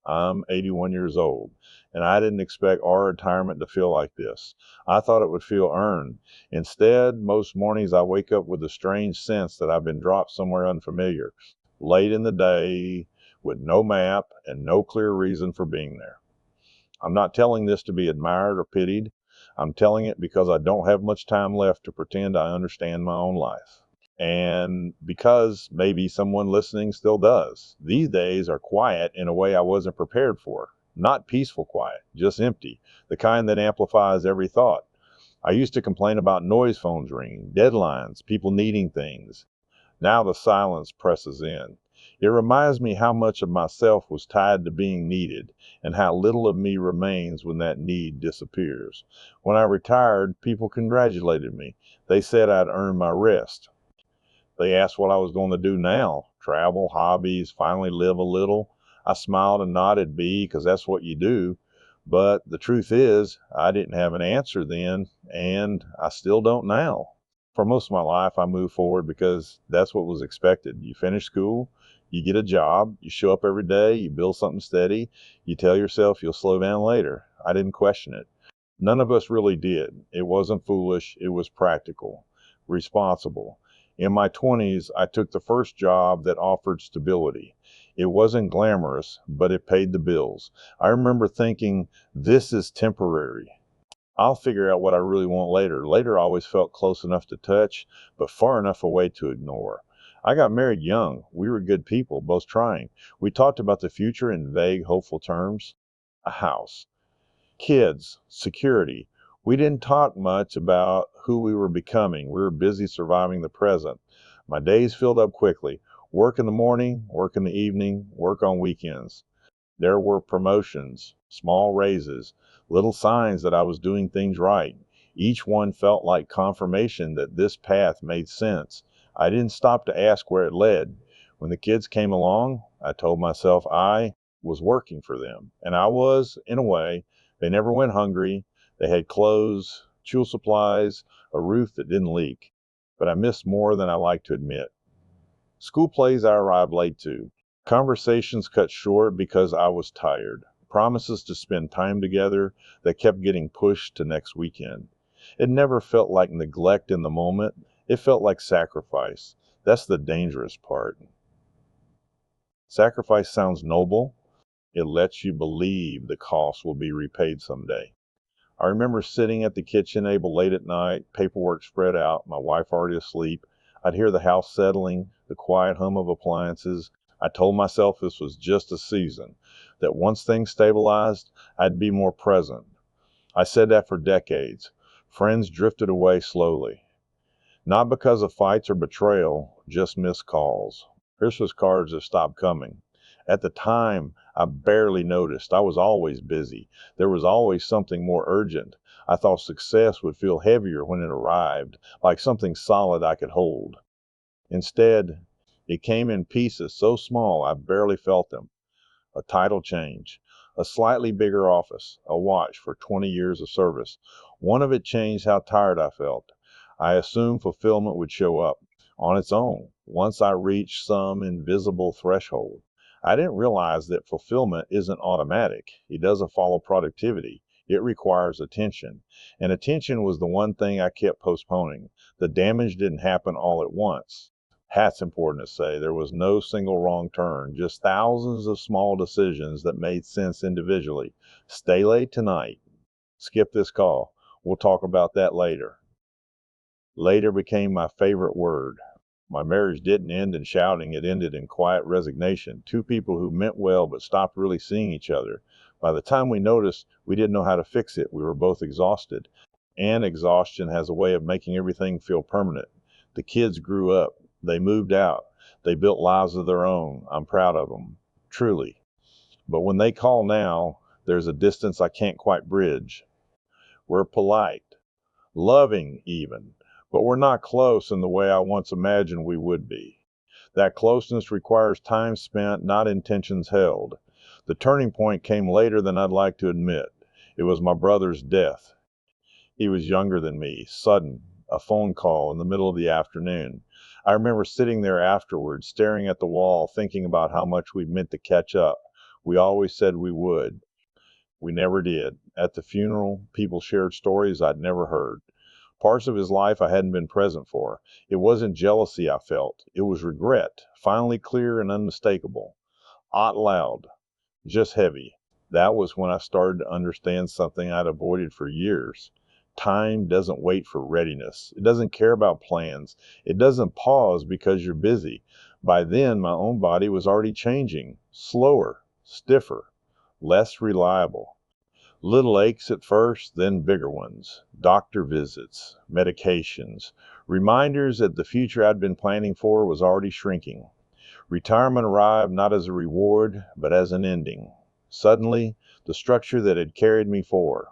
I'm 81 years old, and I didn't expect our retirement to feel like this. I thought it would feel earned. Instead, most mornings I wake up with a strange sense that I've been dropped somewhere unfamiliar, late in the day, with no map and no clear reason for being there. I'm not telling this to be admired or pitied. I'm telling it because I don't have much time left to pretend I understand my own life. And because maybe someone listening still does. These days are quiet in a way I wasn't prepared for. Not peaceful quiet, just empty, the kind that amplifies every thought. I used to complain about noise phones ringing, deadlines, people needing things. Now the silence presses in. It reminds me how much of myself was tied to being needed, and how little of me remains when that need disappears. When I retired, people congratulated me. They said I'd earned my rest. They asked what I was going to do now. Travel, hobbies, finally live a little. I smiled and nodded because that's what you do. But the truth is, I didn't have an answer then, and I still don't now. For most of my life, I moved forward because that's what was expected. You finish school, you get a job, you show up every day, you build something steady, you tell yourself you'll slow down later. I didn't question it. None of us really did. It wasn't foolish, it was practical, responsible. In my 20s, I took the first job that offered stability. It wasn't glamorous, but it paid the bills. I remember thinking, this is temporary. I'll figure out what I really want later. Later always felt close enough to touch, but far enough away to ignore. I got married young. We were good people, both trying. We talked about the future in vague, hopeful terms. A house, kids, security. We didn't talk much about who we were becoming. We were busy surviving the present. My days filled up quickly. Work in the morning, work in the evening, work on weekends. There were promotions, small raises, little signs that I was doing things right. Each one felt like confirmation that this path made sense. I didn't stop to ask where it led. When the kids came along, I told myself I was working for them. And I was, in a way. They never went hungry. They had clothes, school supplies, a roof that didn't leak. But I missed more than I like to admit. School plays I arrived late to. Conversations cut short because I was tired. Promises to spend time together that kept getting pushed to next weekend. It never felt like neglect in the moment. It felt like sacrifice. That's the dangerous part. Sacrifice sounds noble. It lets you believe the cost will be repaid someday. I remember sitting at the kitchen table late at night, paperwork spread out, my wife already asleep. I'd hear the house settling, the quiet hum of appliances. I told myself this was just a season, that once things stabilized, I'd be more present. I said that for decades. Friends drifted away slowly. Not because of fights or betrayal, just missed calls. Christmas cards have stopped coming. At the time, I barely noticed. I was always busy. There was always something more urgent. I thought success would feel heavier when it arrived, like something solid I could hold. Instead, it came in pieces so small I barely felt them. A title change, a slightly bigger office, a watch for 20 years of service. One of it changed how tired I felt. I assumed fulfillment would show up on its own once I reached some invisible threshold. I didn't realize that fulfillment isn't automatic. It doesn't follow productivity. It requires attention. And attention was the one thing I kept postponing. The damage didn't happen all at once. That's important to say. There was no single wrong turn, just thousands of small decisions that made sense individually. Stay late tonight. Skip this call. We'll talk about that later. Later became my favorite word. My marriage didn't end in shouting. It ended in quiet resignation. Two people who meant well but stopped really seeing each other. By the time we noticed, we didn't know how to fix it. We were both exhausted. And exhaustion has a way of making everything feel permanent. The kids grew up. They moved out. They built lives of their own. I'm proud of them, truly. But when they call now, there's a distance I can't quite bridge. We're polite, loving even, but we're not close in the way I once imagined we would be. That closeness requires time spent, not intentions held. The turning point came later than I'd like to admit. It was my brother's death. He was younger than me, sudden, a phone call in the middle of the afternoon. I remember sitting there afterwards, staring at the wall, thinking about how much we meant to catch up. We always said we would. We never did. At the funeral, people shared stories I'd never heard. Parts of his life I hadn't been present for. It wasn't jealousy I felt. It was regret, finally clear and unmistakable. Out loud, just heavy. That was when I started to understand something I'd avoided for years. Time doesn't wait for readiness. It doesn't care about plans. It doesn't pause because you're busy. By then, my own body was already changing, slower, stiffer, less reliable. Little aches at first, then bigger ones. Doctor visits, medications, reminders that the future I'd been planning for was already shrinking. Retirement arrived not as a reward, but as an ending. Suddenly, the structure that had carried me for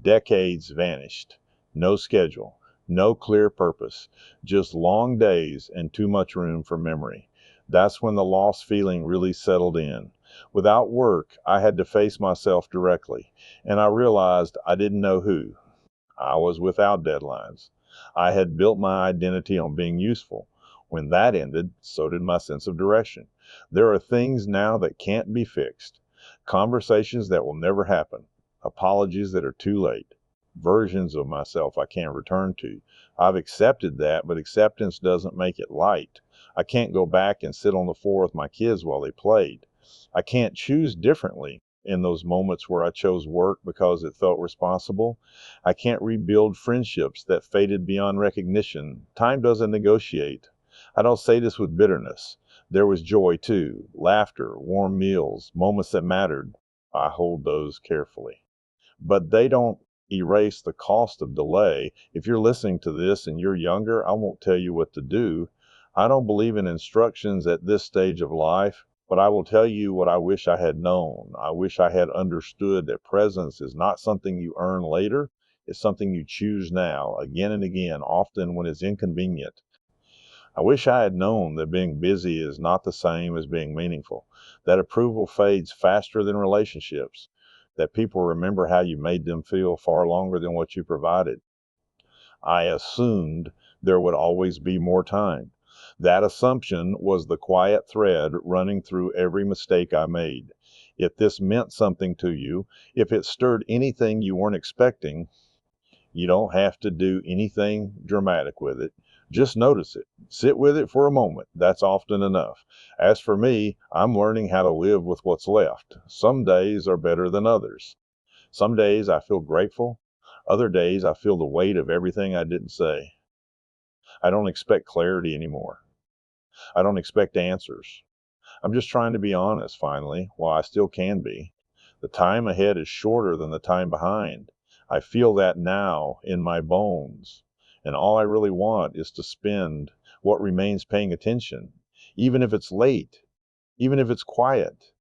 decades vanished. No schedule, no clear purpose, just long days and too much room for memory. That's when the lost feeling really settled in. Without work, I had to face myself directly, and I realized I didn't know who. I was without deadlines. I had built my identity on being useful. When that ended, so did my sense of direction. There are things now that can't be fixed, conversations that will never happen, apologies that are too late, versions of myself I can't return to. I've accepted that, but acceptance doesn't make it light. I can't go back and sit on the floor with my kids while they played. I can't choose differently in those moments where I chose work because it felt responsible. I can't rebuild friendships that faded beyond recognition. Time doesn't negotiate. I don't say this with bitterness. There was joy too, laughter, warm meals, moments that mattered. I hold those carefully. But they don't erase the cost of delay. If you're listening to this and you're younger, I won't tell you what to do. I don't believe in instructions at this stage of life, but I will tell you what I wish I had known. I wish I had understood that presence is not something you earn later. It's something you choose now, again and again, often when it's inconvenient. I wish I had known that being busy is not the same as being meaningful, that approval fades faster than relationships, that people remember how you made them feel far longer than what you provided. I assumed there would always be more time. That assumption was the quiet thread running through every mistake I made. If this meant something to you, if it stirred anything you weren't expecting, you don't have to do anything dramatic with it. Just notice it. Sit with it for a moment. That's often enough. As for me, I'm learning how to live with what's left. Some days are better than others. Some days I feel grateful. Other days I feel the weight of everything I didn't say. I don't expect clarity anymore. I don't expect answers. I'm just trying to be honest, finally, while I still can be. The time ahead is shorter than the time behind. I feel that now in my bones. And all I really want is to spend what remains paying attention, even if it's late, even if it's quiet,